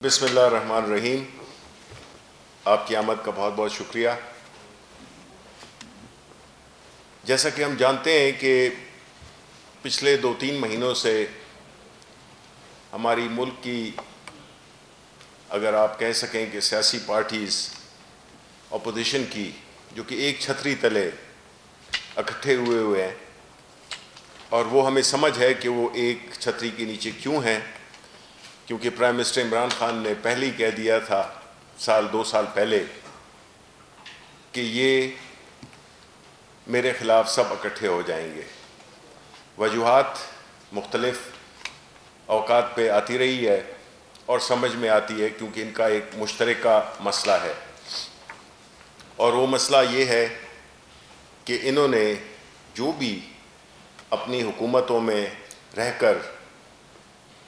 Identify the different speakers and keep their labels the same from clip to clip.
Speaker 1: بسم اللہ الرحمن الرحیم. آپ کی آمد کا بہت بہت شکریہ. جیسا کہ ہم جانتے ہیں کہ پچھلے 2-3 مہینوں سے ہماری ملک کی، اگر آپ کہہ سکیں کہ سیاسی پارٹیز اپوزیشن کی، جو کہ ایک چھتری تلے اکٹھے ہوئے ہیں، اور وہ ہمیں سمجھ ہے کہ وہ ایک چھتری کے نیچے کیوں ہیں، کیونکہ پرائم منسٹر عمران خان نے پہلے ہی کہہ دیا تھا 2 سال پہلے کہ یہ میرے خلاف سب اکٹھے ہو جائیں گے. وجوہات مختلف اوقات پہ آتی رہی ہے اور سمجھ میں آتی ہے، کیونکہ ان کا ایک مشترکہ مسئلہ ہے، اور وہ مسئلہ یہ ہے کہ انہوں نے جو بھی اپنی حکومتوں میں رہ کر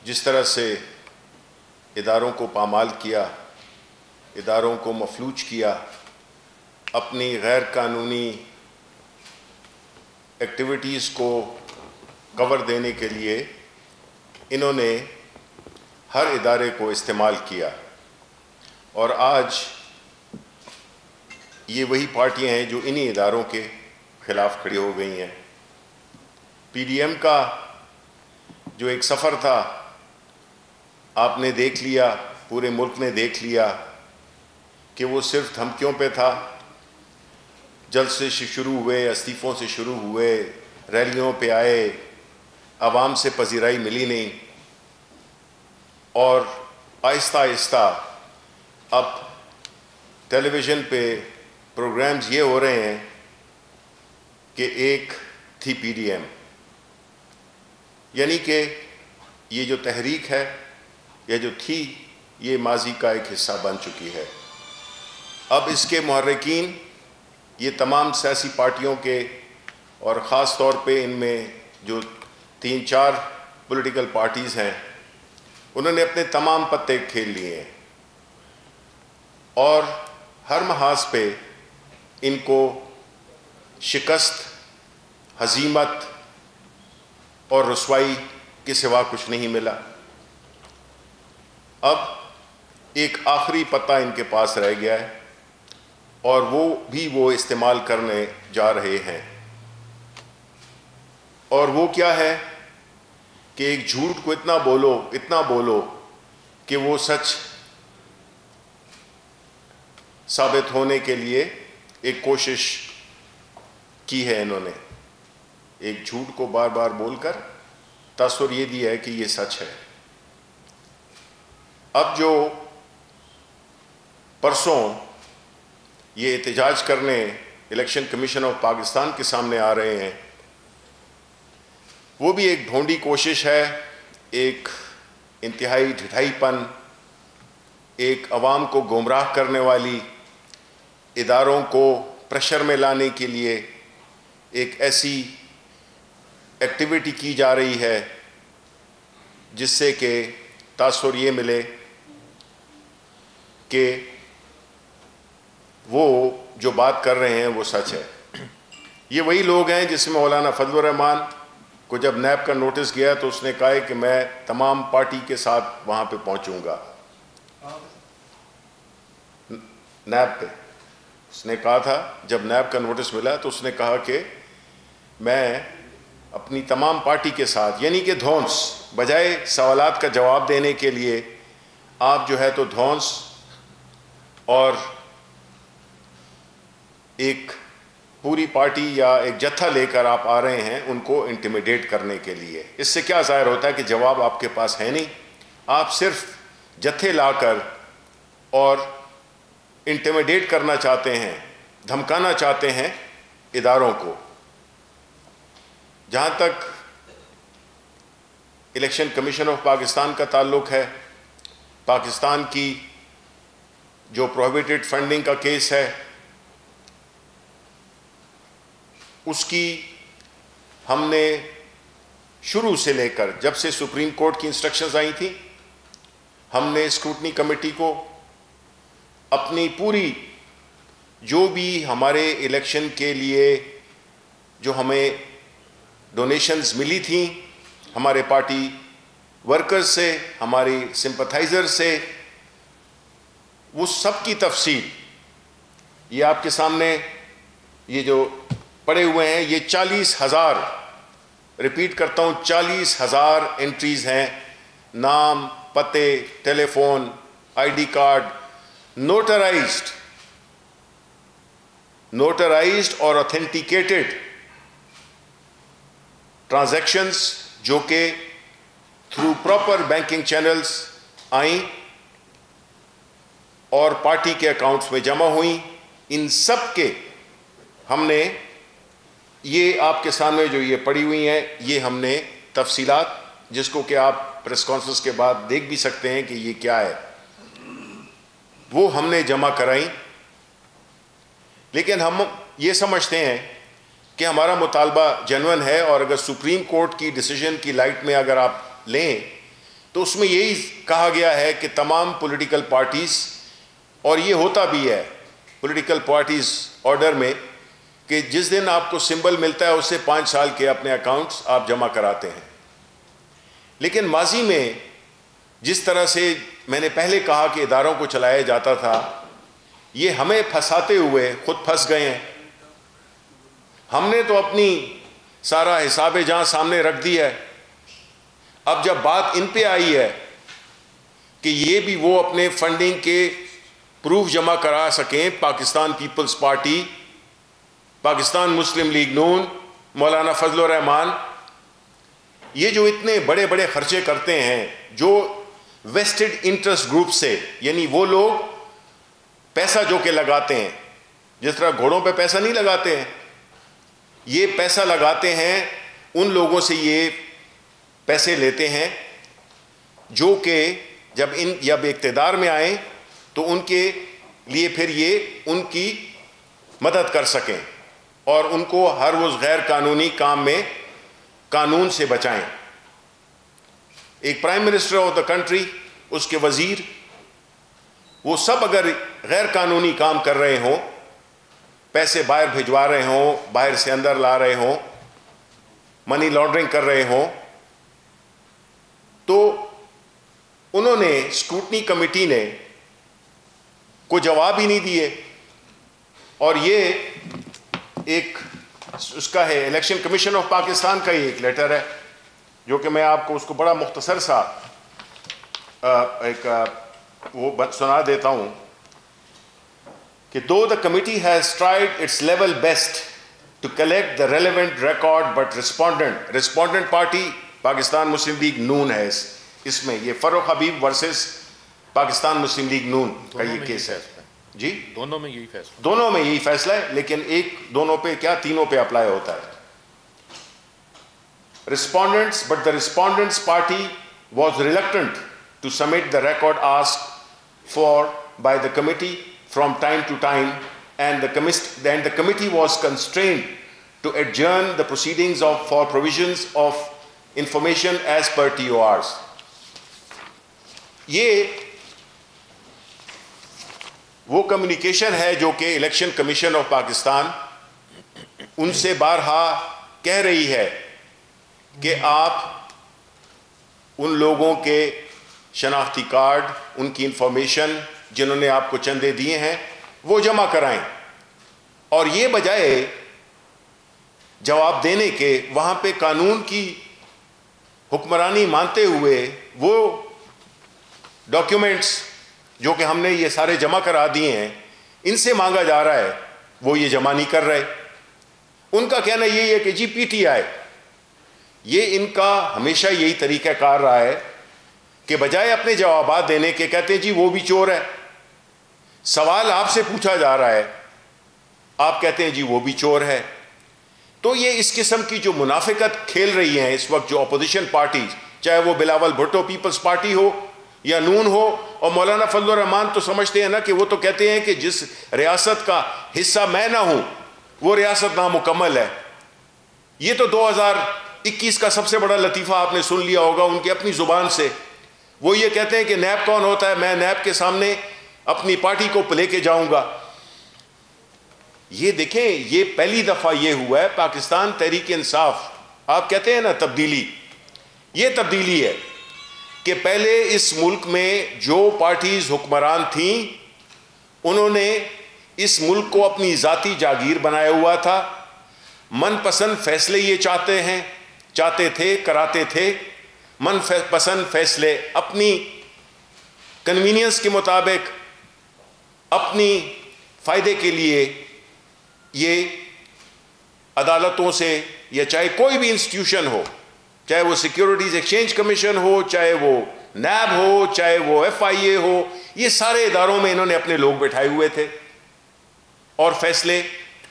Speaker 1: جس طرح سے اداروں کو پامال کیا، اداروں کو مفلوج کیا، اپنی غیر قانونی ایکٹیویٹیز کو کور دینے کے لیے انہوں نے ہر ادارے کو استعمال کیا. اور آج یہ وہی پارٹیاں ہیں جو انہی اداروں کے خلاف کھڑی ہو گئی ہیں. پی ڈی ایم کا جو ایک سفر تھا، آپ نے دیکھ لیا، پورے ملک نے دیکھ لیا کہ وہ صرف دھمکیوں پہ تھا. جلسے سے شروع ہوئے، استعفوں سے شروع ہوئے، ریلیوں پہ آئے، عوام سے پذیرائی ملی نہیں، اور آہستہ آہستہ اب ٹیلی ویژن پہ پروگرامز یہ ہو رہے ہیں کہ ایک تھی پی ڈی ایم، یعنی کہ یہ جو تحریک ہے یا جو تھی، یہ ماضی کا ایک حصہ بن چکی ہے. اب اس کے محرکین یہ تمام سیاسی پارٹیوں کے، اور خاص طور پہ ان میں جو 3-4 پولیٹیکل پارٹیز ہیں، انہوں نے اپنے تمام پتے کھیل لیے ہیں، اور ہر محاذ پہ ان کو شکست، ہزیمت اور رسوائی کے سوا کچھ نہیں ملا. اب ایک آخری پتہ ان کے پاس رہ گیا ہے، اور وہ استعمال کرنے جا رہے ہیں. اور وہ کیا ہے کہ ایک جھوٹ کو اتنا بولو کہ وہ سچ ثابت ہونے کے لیے ایک کوشش کی ہے. انہوں نے ایک جھوٹ کو بار بار بول کر تاثر یہ دیا ہے کہ یہ سچ ہے. اب جو پرسوں یہ احتجاج کرنے الیکشن کمیشن آف پاکستان کے سامنے آ رہے ہیں، وہ بھی ایک ڈھونڈی کوشش ہے، ایک انتہائی ڈھٹائی پن، ایک عوام کو گمراہ کرنے والی، اداروں کو پریشر میں لانے کے لیے ایک ایسی ایکٹیویٹی کی جا رہی ہے جس سے کہ تاثر یہ ملے کہ وہ جو بات کر رہے ہیں وہ سچ ہے. یہ وہی لوگ ہیں جس میں مولانا فضل الرحمان کو جب نیب کا نوٹس گیا تو اس نے کہا کہ میں تمام پارٹی کے ساتھ وہاں پہ پہنچوں گا. نیب پہ اس نے کہا تھا، جب نیب کا نوٹس ملا تو اس نے کہا کہ میں اپنی تمام پارٹی کے ساتھ، یعنی کہ دھونس، بجائے سوالات کا جواب دینے کے لیے آپ جو ہے تو دھونس اور ایک پوری پارٹی یا ایک جتھا لے کر آپ آ رہے ہیں ان کو انٹیمیڈیٹ کرنے کے لیے. اس سے کیا ظاہر ہوتا ہے کہ جواب آپ کے پاس ہے نہیں، آپ صرف جتھے لا کر اور انٹیمیڈیٹ کرنا چاہتے ہیں، دھمکانا چاہتے ہیں اداروں کو. جہاں تک الیکشن کمیشن آف پاکستان کا تعلق ہے، پاکستان کی جو پروہیبٹڈ فنڈنگ کا کیس ہے، اس کی ہم نے شروع سے لے کر جب سے سپریم کورٹ کی انسٹرکشنز آئی تھیں، ہم نے اسکروٹنی کمیٹی کو اپنی پوری جو بھی ہمارے الیکشن کے لیے جو ہمیں ڈونیشنز ملی تھیں ہمارے پارٹی ورکرز سے، ہماری سمپتھائزر سے، وہ سب کی تفصیل یہ آپ کے سامنے یہ جو پڑے ہوئے ہیں، یہ 40,000، ریپیٹ کرتا ہوں 40,000 انٹریز ہیں، نام، پتے، telephone, ID card, notarized اور اوتھینٹیکیٹڈ ٹرانزیکشنز جو کہ تھرو پراپر بینکنگ چینلز آئیں اور پارٹی کے اکاؤنٹس میں جمع ہوئیں. ان سب کے ہم نے یہ آپ کے سامنے جو یہ پڑی ہوئی ہیں، یہ ہم نے تفصیلات، جس کو کہ آپ پریس کانفرنس کے بعد دیکھ بھی سکتے ہیں کہ یہ کیا ہے، وہ ہم نے جمع کرائیں. لیکن ہم یہ سمجھتے ہیں کہ ہمارا مطالبہ جینوئن ہے، اور اگر سپریم کورٹ کی ڈیسیجن کی لائٹ میں اگر آپ لیں تو اس میں یہی کہا گیا ہے کہ تمام پولیٹیکل پارٹیز، اور یہ ہوتا بھی ہے پولیٹیکل پارٹیز آرڈر میں، کہ جس دن آپ کو سمبل ملتا ہے اس سے 5 سال کے اپنے اکاؤنٹس آپ جمع کراتے ہیں. لیکن ماضی میں جس طرح سے میں نے پہلے کہا کہ اداروں کو چلایا جاتا تھا، یہ ہمیں پھنساتے ہوئے خود پھنس گئے ہیں. ہم نے تو اپنی سارا حساب جہاں سامنے رکھ دی ہے. اب جب بات ان پہ آئی ہے کہ یہ بھی وہ اپنے فنڈنگ کے پروف جمع کرا سکیں، پاکستان پیپلز پارٹی، پاکستان مسلم لیگ نون، مولانا فضل الرحمان، یہ جو اتنے بڑے بڑے خرچے کرتے ہیں جو ویسٹڈ انٹرسٹ گروپ سے، یعنی وہ لوگ پیسہ جو کہ لگاتے ہیں، جس طرح گھوڑوں پہ پیسہ نہیں لگاتے ہیں، یہ پیسہ لگاتے ہیں ان لوگوں سے، یہ پیسے لیتے ہیں جو کہ جب اقتدار میں آئیں تو ان کے لیے پھر یہ ان کی مدد کر سکیں اور ان کو ہر روز غیر قانونی کام میں قانون سے بچائیں. ایک prime minister of the country, اس کے وزیر، وہ سب اگر غیر قانونی کام کر رہے ہوں، پیسے باہر بھجوا رہے ہوں، باہر سے اندر لا رہے ہوں، منی لانڈرنگ کر رہے ہوں، تو انہوں نے اسکروٹنی کمیٹی نے کوئی جواب ہی نہیں دیے. اور یہ ایک اس کا ہے الیکشن کمیشن آف پاکستان کا ہی ایک لیٹر ہے، جو کہ میں آپ کو اس کو بڑا مختصر سا ایک وہ سنا دیتا ہوں کہ though the committee has tried its level best to collect the relevant record but respondent party Pakistan Muslim League Noon ہے. اس میں یہ فروخ حبیب ورسز پاکستان مسلم لیگ نون کا یہ کیس ہے. جی
Speaker 2: دونوں میں یہی فیصلہ،
Speaker 1: دونوں میں یہی فیصلہ ہے، لیکن ایک دونوں پہ کیا تینوں پہ اپلائی ہوتا ہے. Respondents, but the respondents party was reluctant to submit the record asked for by the committee from time to time, and the committee was constrained to adjourn the proceedings for provisions of information as per TORs. یہ وہ communication ہے جو کہ election commission of Pakistan ان سے بارہا کہہ رہی ہے کہ آپ ان لوگوں کے شناختی کارڈ، ان کی انفارمیشن جنہوں نے آپ کو چندے دیے ہیں وہ جمع کرائیں. اور یہ بجائے جواب دینے کے وہاں پہ قانون کی حکمرانی مانتے ہوئے وہ ڈاکیومنٹس جو کہ ہم نے یہ سارے جمع کرا دیے ہیں ان سے مانگا جا رہا ہے، وہ یہ جمع نہیں کر رہے. ان کا کہنا یہی ہے کہ جی پی ٹی آئی، یہ ان کا ہمیشہ یہی طریقہ کار رہا ہے کہ بجائے اپنے جوابات دینے کے کہتے ہیں جی وہ بھی چور ہے. سوال آپ سے پوچھا جا رہا ہے، آپ کہتے ہیں جی وہ بھی چور ہے. تو یہ اس قسم کی جو منافقت کھیل رہی ہیں اس وقت جو اپوزیشن پارٹیز، چاہے وہ بلاول بھٹو پیپلز پارٹی ہو یا نون ہو، اور مولانا فضل الرحمان تو سمجھتے ہیں نا کہ وہ تو کہتے ہیں کہ جس ریاست کا حصہ میں نہ ہوں وہ ریاست نامکمل ہے. یہ تو 2021 کا سب سے بڑا لطیفہ آپ نے سن لیا ہوگا ان کی اپنی زبان سے. وہ یہ کہتے ہیں کہ نیب کون ہوتا ہے، میں نیب کے سامنے اپنی پارٹی کو لے کے جاؤں گا. یہ دیکھیں، یہ پہلی دفعہ یہ ہوا ہے پاکستان تحریک انصاف، آپ کہتے ہیں نا تبدیلی، یہ تبدیلی ہے کہ پہلے اس ملک میں جو پارٹیز حکمران تھیں انہوں نے اس ملک کو اپنی ذاتی جاگیر بنایا ہوا تھا. من پسند فیصلے یہ چاہتے تھے, کراتے تھے. من پسند فیصلے اپنی کنوینئنس کے مطابق, اپنی فائدے کے لیے یہ عدالتوں سے, یا چاہے کوئی بھی انسٹیٹیوشن ہو, چاہے وہ سیکیورٹیز ایکسچینج کمیشن ہو, چاہے وہ نیب ہو, چاہے وہ FIA ہو, یہ سارے اداروں میں انہوں نے اپنے لوگ بٹھائے ہوئے تھے. اور فیصلے,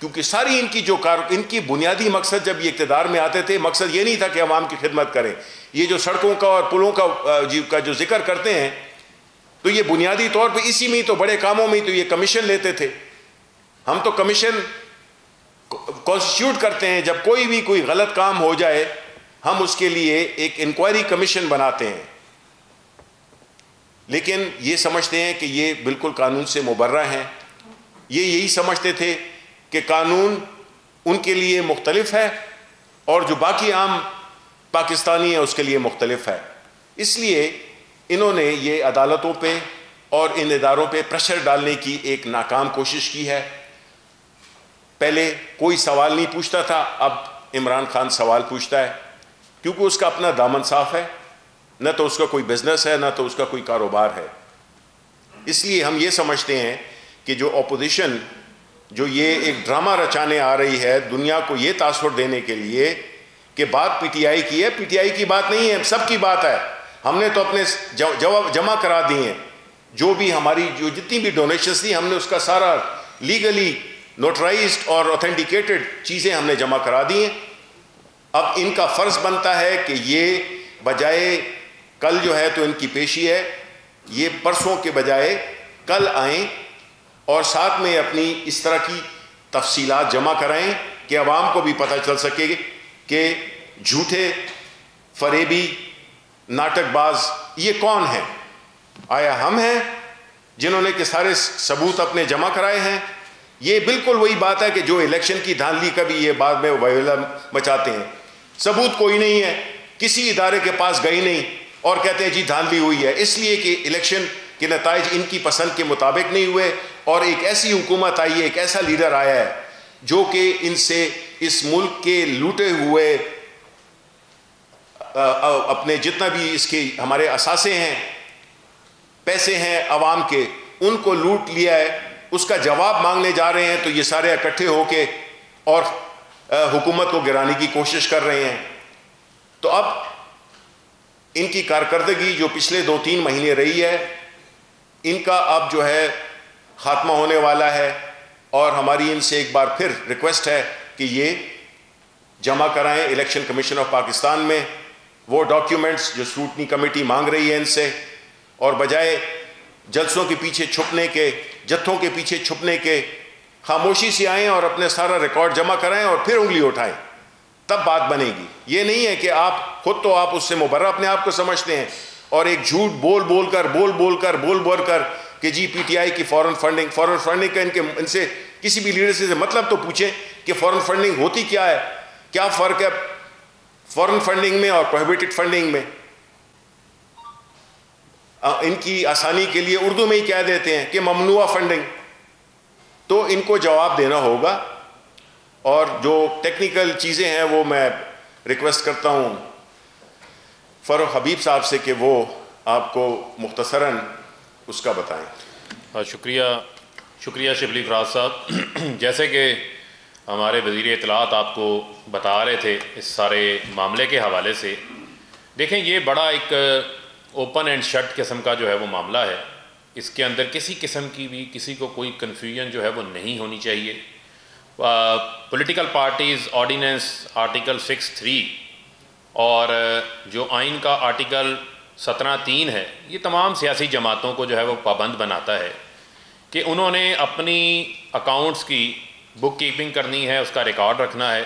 Speaker 1: کیونکہ ساری ان کی بنیادی مقصد جب یہ اقتدار میں آتے تھے, مقصد یہ نہیں تھا کہ عوام کی خدمت کریں. یہ جو سڑکوں کا اور پلوں کا جو ذکر کرتے ہیں, تو یہ بنیادی طور پہ اسی میں تو, بڑے کاموں میں تو یہ کمیشن لیتے تھے. ہم تو کمیشن کانسٹیٹیوٹ کرتے ہیں, جب کوئی غلط کام ہو جائے ہم اس کے لیے ایک انکوائری کمیشن بناتے ہیں. لیکن یہ سمجھتے ہیں کہ یہ بالکل قانون سے مبرہ ہیں. یہ یہی سمجھتے تھے کہ قانون ان کے لیے مختلف ہے اور جو باقی عام پاکستانی ہیں اس کے لیے مختلف ہے. اس لیے انہوں نے یہ عدالتوں پہ اور ان اداروں پہ پریشر ڈالنے کی ایک ناکام کوشش کی ہے. پہلے کوئی سوال نہیں پوچھتا تھا, اب عمران خان سوال پوچھتا ہے, کیونکہ اس کا اپنا دامن صاف ہے, نہ تو اس کا کوئی بزنس ہے, نہ تو اس کا کوئی کاروبار ہے. اس لیے ہم یہ سمجھتے ہیں کہ جو اپوزیشن جو یہ ایک ڈرامہ رچانے آ رہی ہے دنیا کو یہ تاثر دینے کے لیے کہ بات PTI کی ہے, PTI کی بات نہیں ہے, سب کی بات ہے. ہم نے تو اپنے جواب جمع کرا دی ہیں, جو بھی ہماری جو جتنی بھی ڈونیشنز تھی ہم نے اس کا سارا لیگلی نوٹرائزڈ اور اوتھینٹیکیٹڈ چیزیں ہم نے جمع کرا دی ہیں. اب ان کا فرض بنتا ہے کہ یہ بجائے کل جو ہے تو ان کی پیشی ہے, یہ پرسوں کے بجائے کل آئیں اور ساتھ میں اپنی اس طرح کی تفصیلات جمع کرائیں کہ عوام کو بھی پتہ چل سکے کہ جھوٹے, فریبی, ناٹک باز یہ کون ہیں. آیا ہم ہیں جنہوں نے کہ سارے ثبوت اپنے جمع کرائے ہیں؟ یہ بالکل وہی بات ہے کہ جو الیکشن کی دھاندلی کا بھی یہ بعد میں ویلا مچاتے ہیں. ثبوت کوئی نہیں ہے, کسی ادارے کے پاس گئی نہیں اور کہتے ہیں جی دھاندلی ہوئی ہے, اس لیے کہ الیکشن کے نتائج ان کی پسند کے مطابق نہیں ہوئے اور ایک ایسی حکومت آئی ہے, ایک ایسا لیڈر آیا ہے جو کہ ان سے اس ملک کے لوٹے ہوئے اپنے جتنا بھی اس کے ہمارے اثاثے ہیں, پیسے ہیں عوام کے, ان کو لوٹ لیا ہے. اس کا جواب مانگنے جا رہے ہیں تو یہ سارے اکٹھے ہو کے اور حکومت کو گرانے کی کوشش کر رہے ہیں. تو اب ان کی کارکردگی جو پچھلے 2-3 مہینے رہی ہے, ان کا اب جو ہے خاتمہ ہونے والا ہے. اور ہماری ان سے ایک بار پھر ریکویسٹ ہے کہ یہ جمع کرائیں الیکشن کمیشن آف پاکستان میں وہ ڈاکیومنٹس جو اسکروٹنی کمیٹی مانگ رہی ہے ان سے, اور بجائے جلسوں کے پیچھے چھپنے کے, جتھوں کے پیچھے چھپنے کے, خاموشی سے آئیں اور اپنے سارا ریکارڈ جمع کرائیں اور پھر انگلی اٹھائیں, تب بات بنے گی. یہ نہیں ہے کہ آپ خود تو آپ اس سے مبرہ اپنے آپ کو سمجھتے ہیں اور ایک جھوٹ بول کر کہ جی PTI کی فورن فنڈنگ کا ان سے کسی بھی لیڈر سے مطلب تو پوچھیں کہ فورن فنڈنگ ہوتی کیا ہے, کیا فرق ہے فورن فنڈنگ میں اور پروہیبٹڈ فنڈنگ میں. ان کی آسانی کے لیے اردو میں ہی کہہ دیتے ہیں کہ ممنوع فنڈنگ. تو ان کو جواب دینا ہوگا, اور جو ٹیکنیکل چیزیں ہیں وہ میں ریکویسٹ کرتا ہوں فاروق حبیب صاحب سے کہ وہ آپ کو مختصراً اس کا بتائیں.
Speaker 2: شکریہ شبلی فراز صاحب. جیسے کہ ہمارے وزیر اطلاعات آپ کو بتا رہے تھے اس سارے معاملے کے حوالے سے, دیکھیں یہ بڑا ایک اوپن اینڈ شٹ قسم کا جو ہے وہ معاملہ ہے. اس کے اندر کسی قسم کی بھی کسی کو کوئی کنفیوژن جو ہے وہ نہیں ہونی چاہیے. پولیٹیکل پارٹیز آرڈیننس آرٹیکل 6(3) اور جو آئین کا آرٹیکل 17(3) ہے, یہ تمام سیاسی جماعتوں کو جو ہے وہ پابند بناتا ہے کہ انہوں نے اپنی اکاؤنٹس کی بک کیپنگ کرنی ہے, اس کا ریکارڈ رکھنا ہے,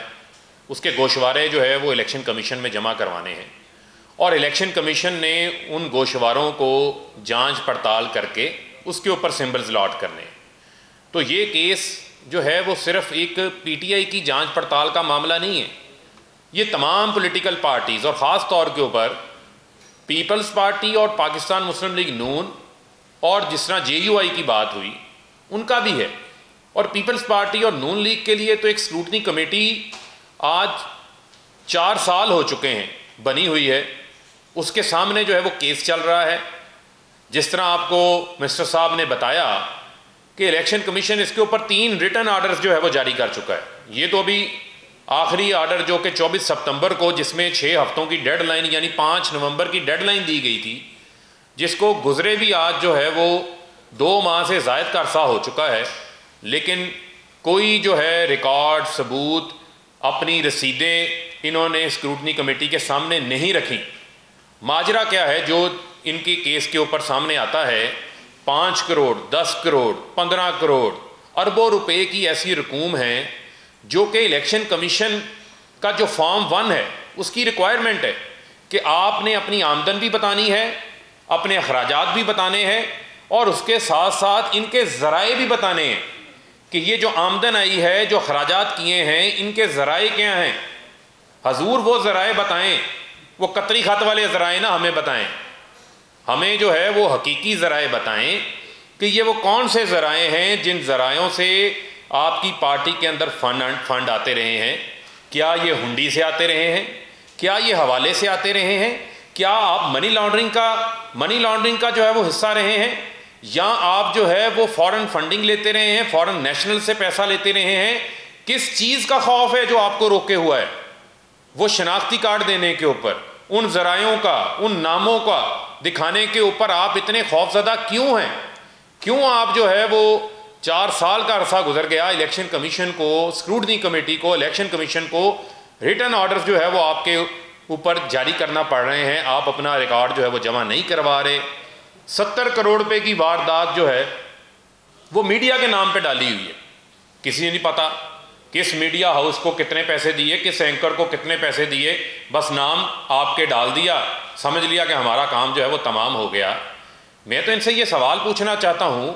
Speaker 2: اس کے گوشوارے جو ہے وہ الیکشن کمیشن میں جمع کروانے ہیں, اور الیکشن کمیشن نے ان گوشواروں کو جانچ پڑتال کر کے اس کے اوپر سمبلز لاٹ کرنے. تو یہ کیس جو ہے وہ صرف ایک PTI کی جانچ پڑتال کا معاملہ نہیں ہے, یہ تمام پولیٹیکل پارٹیز اور خاص طور کے اوپر پیپلز پارٹی اور پاکستان مسلم لیگ نون اور جس طرح JUI کی بات ہوئی, ان کا بھی ہے. اور پیپلز پارٹی اور نون لیگ کے لیے تو ایک اسکروٹنی کمیٹی آج 4 سال ہو چکے ہیں بنی ہوئی ہے, اس کے سامنے جو ہے وہ کیس چل رہا ہے. جس طرح آپ کو مسٹر صاحب نے بتایا کہ الیکشن کمیشن اس کے اوپر 3 ریٹن آرڈرز جو ہے وہ جاری کر چکا ہے. یہ تو ابھی آخری آرڈر جو کہ 24 ستمبر کو, جس میں 6 ہفتوں کی ڈیڈ لائن یعنی 5 نومبر کی ڈیڈ لائن دی گئی تھی, جس کو گزرے بھی آج جو ہے وہ 2 ماہ سے زائد کا عرصہ ہو چکا ہے, لیکن کوئی جو ہے ریکارڈ ثبوت اپنی رسیدیں انہوں نے اسکروٹنی کمیٹی کے سامنے نہیں رکھی. ماجرا کیا ہے جو ان کی کیس کے اوپر سامنے آتا ہے؟ 5 کروڑ 10 کروڑ 15 کروڑ اربوں روپے کی ایسی رقوم ہیں جو کہ الیکشن کمیشن کا جو فارم 1 ہے اس کی ریکوائرمنٹ ہے کہ آپ نے اپنی آمدن بھی بتانی ہے, اپنے اخراجات بھی بتانے ہیں, اور اس کے ساتھ ساتھ ان کے ذرائع بھی بتانے ہیں کہ یہ جو آمدن آئی ہے, جو اخراجات کیے ہیں, ان کے ذرائع کیا ہیں. حضور وہ ذرائع بتائیں, وہ قطری خط والے ذرائع نہ ہمیں بتائیں, ہمیں جو ہے وہ حقیقی ذرائع بتائیں کہ یہ وہ کون سے ذرائع ہیں جن ذرائعوں سے آپ کی پارٹی کے اندر فنڈ آتے رہے ہیں. کیا یہ ہنڈی سے آتے رہے ہیں؟ کیا یہ حوالے سے آتے رہے ہیں؟ کیا آپ منی لانڈرنگ کا جو ہے وہ حصہ رہے ہیں, یا آپ جو ہے وہ فورن فنڈنگ لیتے رہے ہیں, فورن نیشنل سے پیسہ لیتے رہے ہیں؟ کس چیز کا خوف ہے جو آپ کو روکے ہوا ہے؟ وہ شناختی کارڈ دینے کے اوپر, ان ذرائعوں کا, ان ناموں کا دکھانے کے اوپر آپ اتنے خوف زدہ کیوں ہیں؟ کیوں آپ جو ہے وہ 4 سال کا عرصہ گزر گیا, الیکشن کمیشن کو, اسکروٹنی کمیٹی کو, الیکشن کمیشن کو ریٹن آرڈرز جو ہے وہ آپ کے اوپر جاری کرنا پڑ رہے ہیں, آپ اپنا ریکارڈ جو ہے وہ جمع نہیں کروا رہے. 70 کروڑ روپے کی واردات جو ہے وہ میڈیا کے نام پہ ڈالی ہوئی ہے. کسی نے نہیں پتا کس میڈیا ہاؤس کو کتنے پیسے دیے, کس اینکر کو کتنے پیسے دیے, بس نام آپ کے ڈال دیا, سمجھ لیا کہ ہمارا کام جو ہے وہ تمام ہو گیا. میں تو ان سے یہ سوال پوچھنا چاہتا ہوں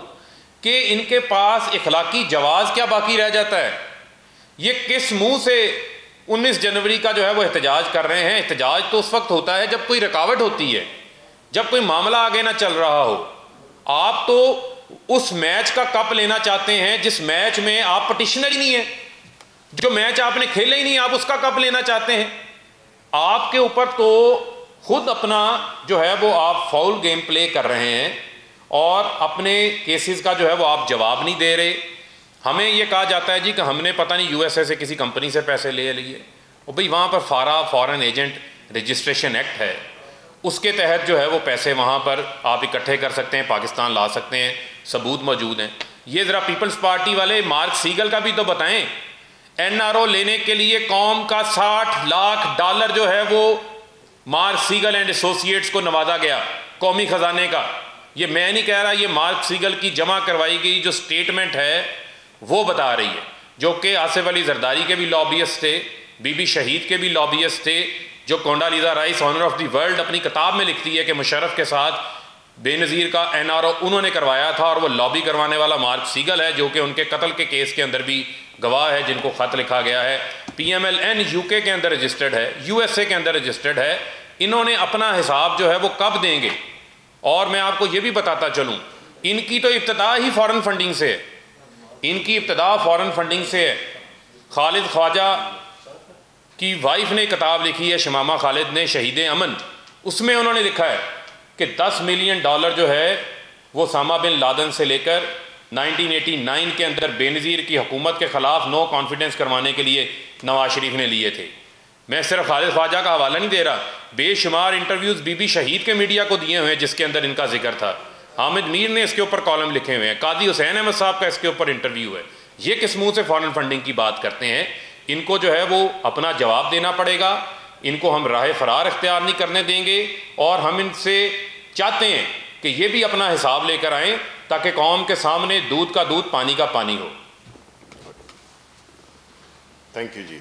Speaker 2: کہ ان کے پاس اخلاقی جواز کیا باقی رہ جاتا ہے؟ یہ کس منہ سے 19 جنوری کا جو ہے وہ احتجاج کر رہے ہیں؟ احتجاج تو اس وقت ہوتا ہے جب کوئی رکاوٹ ہوتی ہے, جب کوئی معاملہ آگے نہ چل رہا ہو. آپ تو اس میچ کا کپ لینا چاہتے ہیں جس میچ میں آپ پٹیشنر ہی نہیں ہیں, جو میچ آپ نے کھیلا ہی نہیں, آپ اس کا کپ لینا چاہتے ہیں. آپ کے اوپر تو خود اپنا جو ہے وہ آپ فاؤل گیم پلے کر رہے ہیں, اور اپنے کیسز کا جو ہے وہ آپ جواب نہیں دے رہے. ہمیں یہ کہا جاتا ہے جی کہ ہم نے پتہ نہیں USA سے کسی کمپنی سے پیسے لے لیے, اور بھئی وہاں پر فارن ایجنٹ رجسٹریشن ایکٹ ہے, اس کے تحت جو ہے وہ پیسے وہاں پر آپ اکٹھے کر سکتے ہیں, پاکستان لا سکتے ہیں, ثبوت موجود ہیں. یہ ذرا پیپلز پارٹی والے مارک سیگل کا بھی تو بتائیں. NRO لینے کے لیے قوم کا $60 لاکھ جو ہے وہ مارک سیگل اینڈ ایسوسیٹس کو نوازا گیا قومی خزانے کا. یہ میں نہیں کہہ رہا, یہ مارک سیگل کی جمع کروائی گئی جو سٹیٹمنٹ ہے وہ بتا رہی ہے, جو کہ آصف علی زرداری کے بھی لابیسٹ تھے, بی بی شہید کے بھی لابیسٹ تھے, جو Condoleezza Rice honour of the world اپنی کتاب میں لکھتی ہے کہ مشرف کے ساتھ بے نظیر کا NRO انہوں نے کروایا تھا, اور وہ لابی کروانے والا مارک سیگل ہے, جو کہ ان کے قتل کے کیس کے اندر بھی گواہ ہے, جن کو خط لکھا گیا ہے. PMLN UK کے اندر رجسٹرڈ ہے, USA کے اندر رجسٹرڈ ہے. انہوں نے اپنا حساب جو ہے وہ کب دیں گے؟ اور میں آپ کو یہ بھی بتاتا چلوں, ان کی تو ابتدا ہی فارن فنڈنگ سے ہے, ان کی ابتدا فارن فنڈنگ سے ہے. خالد خواجہ کی وائف نے کتاب لکھی ہے, شمامہ خالد نے, شہید امن, اس میں انہوں نے لکھا ہے کہ $10 ملین جو ہے وہ اسامہ بن لادن سے لے کر 1989 کے اندر بے نظیر کی حکومت کے خلاف نو کانفیڈنس کروانے کے لیے نواز شریف نے لیے تھے. میں صرف خالد خواجہ کا حوالہ نہیں دے رہا, بے شمار انٹرویوز بی بی شہید کے میڈیا کو دیے ہوئے ہیں جس کے اندر ان کا ذکر تھا. حامد میر نے اس کے اوپر کالم لکھے ہوئے ہیں, قاضی حسین احمد صاحب کا اس کے اوپر انٹرویو ہے. یہ کس منہ سے فارن فنڈنگ کی بات کرتے ہیں؟ ان کو جو ہے وہ اپنا جواب دینا پڑے گا, ان کو ہم راہ فرار اختیار نہیں کرنے دیں گے, اور ہم ان سے چاہتے ہیں کہ یہ بھی اپنا حساب لے کر آئیں تاکہ قوم کے سامنے دودھ کا دودھ پانی کا پانی ہو.
Speaker 1: تھینک یو جی.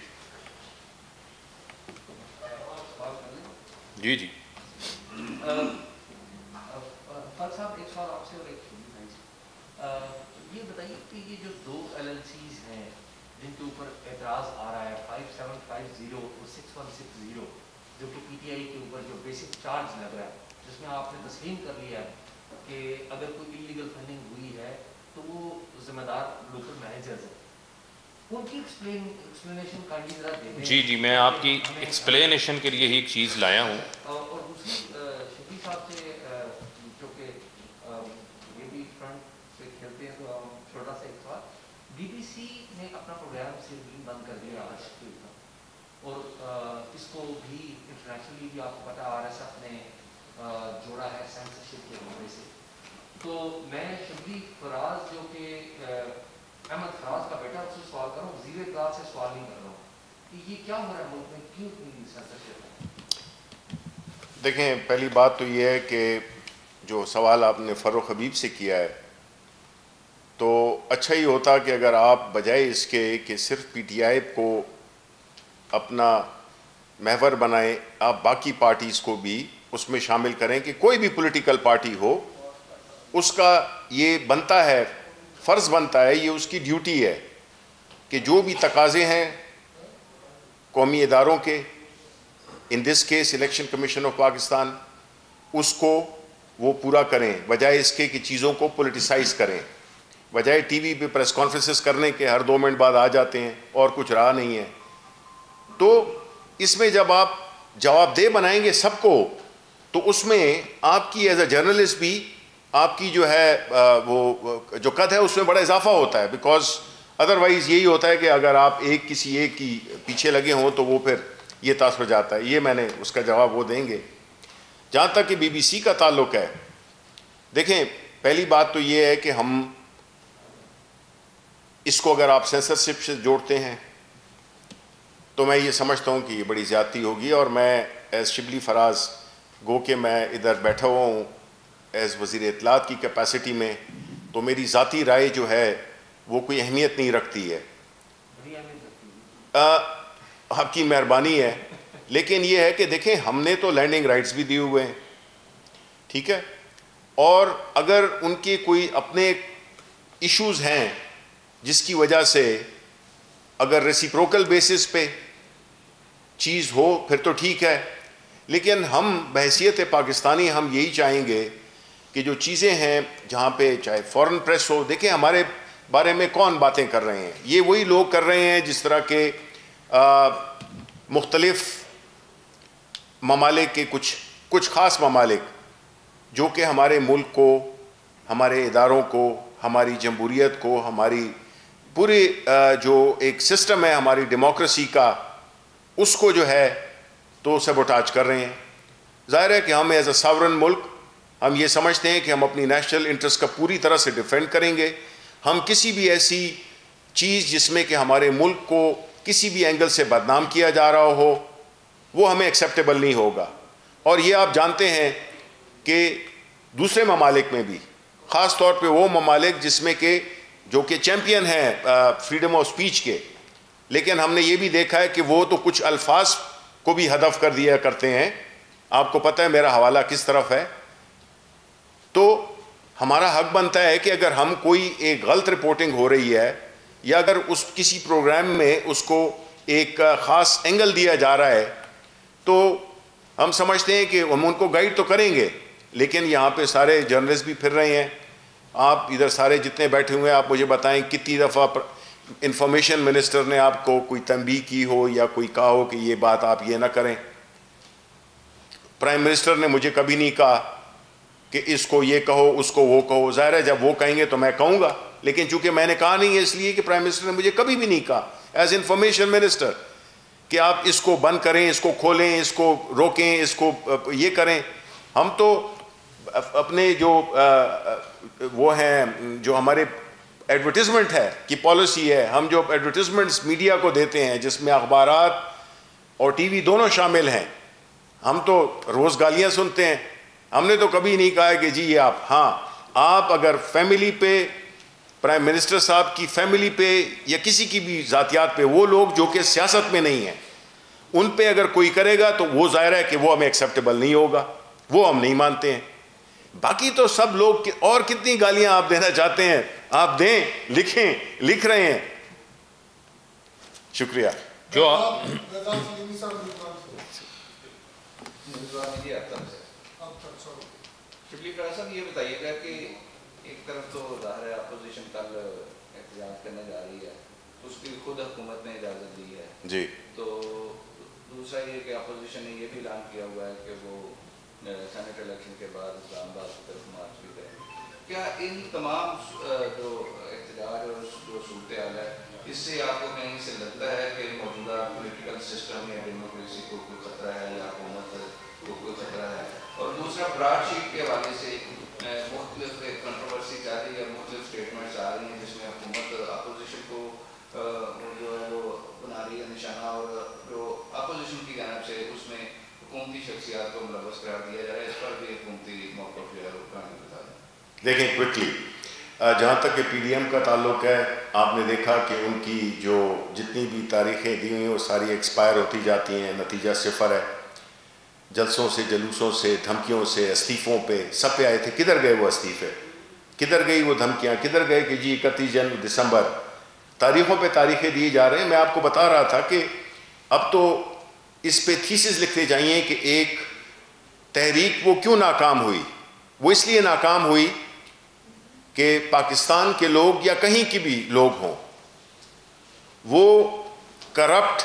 Speaker 2: جی جی
Speaker 3: فاروق صاحب, ایک سوال آپ سے اور یہ بتائیے کہ یہ جو 2 LLCs ہیں جن کے اوپر اعتراض آ رہا ہے 5750 اور 6160, جو کہ PTI کے اوپر جو بیسک چارج لگ رہا ہے, جس میں آپ نے تسلیم کر لیا ہے کہ اگر کوئی انلیگل فنڈنگ ہوئی ہے تو وہ ذمہ دار لوکل مینیجرز ہیں ان کی ایکسپلینیشن کائنڈلی ذرا دے دیں.
Speaker 2: جی میں آپ کی ایکسپلینیشن کے لیے ہی ایک چیز لایا ہوں.
Speaker 3: اور دوسری شفیع صاحب سے جو کہ یہ بھی فرنٹ سے کھیلتے ہیں تو چھوٹا سا ایک سوال. بی بی سی نے اپنا پروگرام صرف بند کر دیا آج کے اوپر اور اس کو بھی انٹرنیشنلی بھی آپ کو پتا آر ایس ایف نے جوڑا ہے سینسرشپ کے حوالے سے. تو میں شبلی فراز جو کہ احمد فراز کا بیٹا اس سے سوال کر رہا ہوں, وزیر اطلاع سے سوال نہیں کر رہا ہوں کہ یہ کیا ہو رہا ہے ملک میں, کیوں اتنی سینسرشپ ہے؟
Speaker 1: دیکھیں پہلی بات تو یہ ہے کہ جو سوال آپ نے فروخ حبیب سے کیا ہے تو اچھا ہی ہوتا کہ اگر آپ بجائے اس کے کہ صرف پی ٹی آئی کو اپنا محور بنائیں, آپ باقی پارٹیز کو بھی اس میں شامل کریں کہ کوئی بھی پولیٹیکل پارٹی ہو اس کا یہ بنتا ہے, فرض بنتا ہے, یہ اس کی ڈیوٹی ہے کہ جو بھی تقاضے ہیں قومی اداروں کے, in this case election commission of Pakistan, اس کو وہ پورا کریں بجائے اس کے کہ چیزوں کو پولیٹیسائز کریں, بجائے ٹی وی پہ پریس کانفرنسز کرنے کے ہر 2 منٹ بعد آ جاتے ہیں اور کچھ رہا نہیں ہے. تو اس میں جب آپ جواب دہ بنائیں گے سب کو تو اس میں آپ کی ایز اے جرنلسٹ بھی آپ کی جو ہے وہ جو قد ہے اس میں بڑا اضافہ ہوتا ہے, بیکاز ادروائز یہی ہوتا ہے کہ اگر آپ کسی ایک کی پیچھے لگے ہوں تو وہ پھر یہ تاثر جاتا ہے. یہ میں نے اس کا جواب وہ دیں گے. جہاں تک کہ بی بی سی کا تعلق ہے, دیکھیں پہلی بات تو یہ ہے کہ ہم اس کو اگر آپ سینسرشپ سے جوڑتے ہیں تو میں یہ سمجھتا ہوں کہ یہ بڑی زیادتی ہوگی, اور میں ایز شبلی فراز گو کہ میں ادھر بیٹھا ہوا ہوں ایز وزیر اطلاعات کی کیپیسٹی میں, تو میری ذاتی رائے جو ہے وہ کوئی اہمیت نہیں رکھتی ہے. آپ کی مہربانی ہے, لیکن یہ ہے کہ دیکھیں ہم نے تو لینڈنگ رائٹس بھی دیے ہوئے ہیں, ٹھیک ہے, اور اگر ان کے کوئی اپنے ایشوز ہیں جس کی وجہ سے اگر ریسیپروکل بیسس پہ چیز ہو پھر تو ٹھیک ہے, لیکن ہم بحیثیت پاکستانی ہم یہی چاہیں گے کہ جو چیزیں ہیں جہاں پہ چاہے فورن پریس ہو, دیکھیں ہمارے بارے میں کون باتیں کر رہے ہیں, یہ وہی لوگ کر رہے ہیں جس طرح کے مختلف ممالک کے کچھ خاص ممالک جو کہ ہمارے ملک کو, ہمارے اداروں کو, ہماری جمہوریت کو, ہماری پورے جو ایک سسٹم ہے ہماری ڈیموکریسی کا, اس کو جو ہے تو سیبوٹاج کر رہے ہیں. ظاہر ہے کہ ہم ایز اے ساورن ملک ہم یہ سمجھتے ہیں کہ ہم اپنی نیشنل انٹرسٹ کا پوری طرح سے ڈیفینڈ کریں گے. ہم کسی بھی ایسی چیز جس میں کہ ہمارے ملک کو کسی بھی اینگل سے بدنام کیا جا رہا ہو وہ ہمیں ایکسیپٹیبل نہیں ہوگا. اور یہ آپ جانتے ہیں کہ دوسرے ممالک میں بھی, خاص طور پہ وہ ممالک جس میں کہ جو کہ چیمپئن ہیں فریڈم آف سپیچ کے, لیکن ہم نے یہ بھی دیکھا ہے کہ وہ تو کچھ الفاظ کو بھی ہدف کر دیا کرتے ہیں. آپ کو پتہ ہے میرا حوالہ کس طرف ہے. تو ہمارا حق بنتا ہے کہ اگر ہم کوئی ایک غلط رپورٹنگ ہو رہی ہے یا اگر اس کسی پروگرام میں اس کو ایک خاص اینگل دیا جا رہا ہے تو ہم سمجھتے ہیں کہ ہم ان کو گائیڈ تو کریں گے, لیکن یہاں پہ سارے جرنلسٹ بھی پھر رہے ہیں. آپ ادھر سارے جتنے بیٹھے ہوئے ہیں آپ مجھے بتائیں کتنی دفعہ انفارمیشن منسٹر نے آپ کو کوئی تنبیہ کی ہو یا کوئی کہا ہو کہ یہ بات آپ یہ نہ کریں. پرائم منسٹر نے مجھے کبھی نہیں کہا کہ اس کو یہ کہو اس کو وہ کہو. ظاہر ہے جب وہ کہیں گے تو میں کہوں گا, لیکن چونکہ میں نے کہا نہیں ہے اس لیے کہ پرائم منسٹر نے مجھے کبھی بھی نہیں کہا ایز انفارمیشن منسٹر کہ آپ اس کو بند کریں, اس کو کھولیں, اس کو روکیں, اس کو یہ کریں. ہم تو اپنے جو وہ ہیں جو ہمارے ایڈورٹیزمنٹ ہے کی پالیسی ہے, ہم جو ایڈورٹیزمنٹس میڈیا کو دیتے ہیں جس میں اخبارات اور ٹی وی دونوں شامل ہیں, ہم تو روز گالیاں سنتے ہیں. ہم نے تو کبھی نہیں کہا کہ جی یہ آپ اگر فیملی پہ, پرائم منسٹر صاحب کی فیملی پہ یا کسی کی بھی ذاتیات پہ, وہ لوگ جو کہ سیاست میں نہیں ہیں ان پہ اگر کوئی کرے گا تو وہ ظاہر ہے کہ وہ ہمیں ایکسیپٹیبل نہیں ہوگا, وہ ہم نہیں مانتے ہیں. باقی تو سب لوگ اور کتنی گالیاں آپ دینا چاہتے ہیں آپ دیں, لکھیں, لکھ رہے ہیں. شکریہ.
Speaker 2: جو
Speaker 4: شبلی فراز صاحب یہ بتائیے گا کہ ایک طرف تو ظاہر ہے اپوزیشن کل خود حکومت نے اجازت دی ہے
Speaker 1: جی.
Speaker 4: تو دوسرا یہ کہ اپوزیشن نے یہ بھی اعلان کیا ہوا ہے کہ وہ سینٹ الیکشن کے بعد اسلام آباد کی طرف مارچ بھی کریں. کیا ان تمام جو احتجاج اور جو صورتحال ہے اس سے آپ کو کہیں سے لگتا ہے کہ موجودہ پولیٹیکل سسٹم یا ڈیموکریسی کو کوئی خطرہ ہے یا حکومت کو کوئی خطرہ ہے؟ اور دوسرا براڈ شیٹ کے حوالے سے مختلف کنٹروورسی چل رہی ہے, مختلف اسٹیٹمنٹس آ رہی ہیں جس میں حکومت اپوزیشن کو جو ہے وہ بنا رہی ہے نشانہ, اور جو اپوزیشن کی جانب سے اس میں حکومتی شخصیات کو ملوث قرار دیا جا رہا ہے. اس پر بھی حکومتی موقف جو ہے وہ کہانی بتا دیں.
Speaker 1: دیکھیں کوئکلی, جہاں تک کہ پی ڈی ایم کا تعلق ہے, آپ نے دیکھا کہ ان کی جو جتنی بھی تاریخیں دی ہوئی ہیں وہ ساری ایکسپائر ہوتی جاتی ہیں, نتیجہ صفر ہے. جلسوں سے, جلوسوں سے, دھمکیوں سے, استعفوں پہ سب پہ آئے تھے. کدھر گئے وہ استعفے, کدھر گئی وہ دھمکیاں, کدھر گئے کہ جی 31 دسمبر, تاریخوں پہ تاریخیں دیے جا رہے ہیں. میں آپ کو بتا رہا تھا کہ اب تو اس پہ تھیسز لکھتے جائیں کہ ایک تحریک وہ کیوں ناکام ہوئی. وہ اس لیے ناکام ہوئی کہ پاکستان کے لوگ یا کہیں کی بھی لوگ ہوں, وہ کرپٹ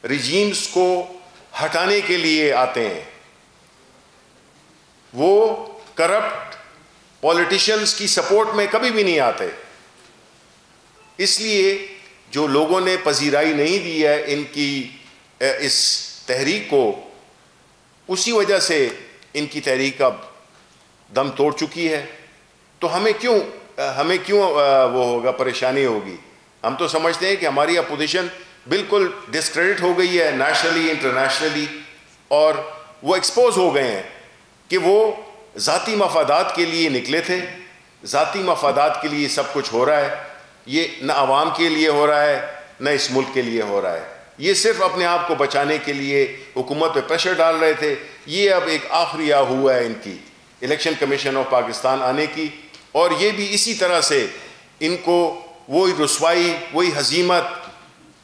Speaker 1: ریجیمز کو ہٹانے کے لیے آتے ہیں, وہ کرپٹ پولیٹیشینز کی سپورٹ میں کبھی بھی نہیں آتے. اس لیے جو لوگوں نے پذیرائی نہیں دی ہے ان کی اس تحریک کو, اسی وجہ سے ان کی تحریک اب دم توڑ چکی ہے. تو ہمیں کیوں وہ ہوگا, پریشانی ہوگی. ہم تو سمجھتے ہیں کہ ہماری اپوزیشن بالکل ڈسکریڈٹ ہو گئی ہے نیشنلی, انٹرنیشنلی, اور وہ ایکسپوز ہو گئے ہیں کہ وہ ذاتی مفادات کے لیے نکلے تھے. ذاتی مفادات کے لیے سب کچھ ہو رہا ہے. یہ نہ عوام کے لیے ہو رہا ہے نہ اس ملک کے لیے ہو رہا ہے. یہ صرف اپنے آپ کو بچانے کے لیے حکومت پہ پریشر ڈال رہے تھے. یہ اب ایک آخری ہوا ہے ان کی الیکشن کمیشن آف پاکستان آنے کی, اور یہ بھی اسی طرح سے ان کو وہی رسوائی, وہی ہزیمت,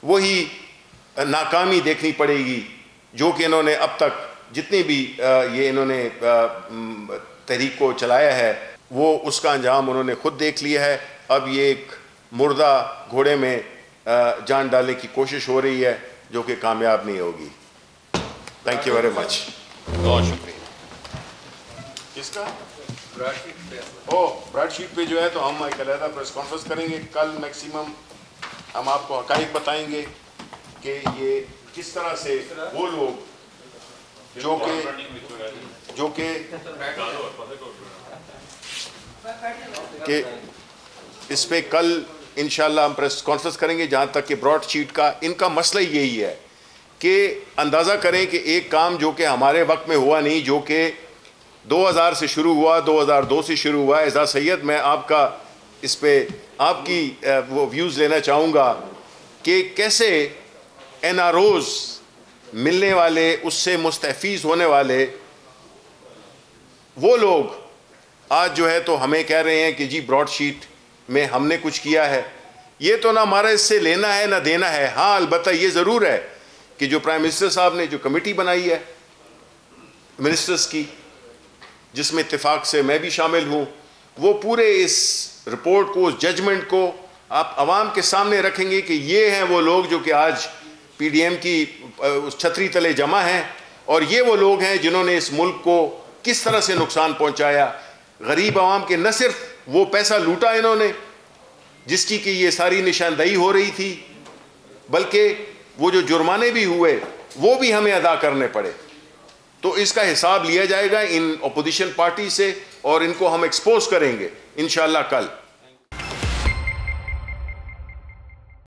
Speaker 1: وہی ناکامی دیکھنی پڑے گی جو کہ انہوں نے اب تک جتنی بھی یہ انہوں نے تحریک کو چلایا ہے, وہ اس کا انجام انہوں نے خود دیکھ لیا ہے. اب یہ ایک مردہ گھوڑے میں جان ڈالنے کی کوشش ہو رہی ہے جو کہ کامیاب نہیں ہوگی. Thank you very much.
Speaker 2: بہت شکریہ.
Speaker 1: کس کا براڈ شیٹ پہ جو ہے تو ہم ایک علیحدہ پریس کانفرنس کریں گے. کل میکسیمم ہم آپ کو حقائق بتائیں گے کہ یہ کس طرح سے وہ لوگ جو کہ اس پہ کل انشاءاللہ ہم پریس کانفرنس کریں گے. جہاں تک کہ براڈ شیٹ کا ان کا مسئلہ یہی ہے کہ اندازہ کریں کہ ایک کام جو کہ ہمارے وقت میں ہوا نہیں, جو کہ 2000 سے شروع ہوا, 2002 سے شروع ہوا. اعزاز سید, میں آپ کا اس پہ آپ کی وہ ویوز لینا چاہوں گا کہ کیسے این آر اوز ملنے والے, اس سے مستفیض ہونے والے وہ لوگ آج جو ہے تو ہمیں کہہ رہے ہیں کہ جی براڈ شیٹ میں ہم نے کچھ کیا ہے. یہ تو نہ ہمارا اس سے لینا ہے نہ دینا ہے. ہاں البتہ یہ ضرور ہے کہ جو پرائم منسٹر صاحب نے جو کمیٹی بنائی ہے منسٹرز کی, جس میں اتفاق سے میں بھی شامل ہوں, وہ پورے اس رپورٹ کو, اس ججمنٹ کو آپ عوام کے سامنے رکھیں گے کہ یہ ہیں وہ لوگ جو کہ آج پی ڈی ایم کی اس چھتری تلے جمع ہیں, اور یہ وہ لوگ ہیں جنہوں نے اس ملک کو کس طرح سے نقصان پہنچایا. غریب عوام کے نہ صرف وہ پیسہ لوٹا انہوں نے جس کی کہ یہ ساری نشاندہی ہو رہی تھی, بلکہ وہ جو جرمانے بھی ہوئے وہ بھی ہمیں ادا کرنے پڑے. تو اس کا حساب لیا جائے گا ان اپوزیشن پارٹی سے, اور ان کو ہم ایکسپوز کریں گے انشاءاللہ کل.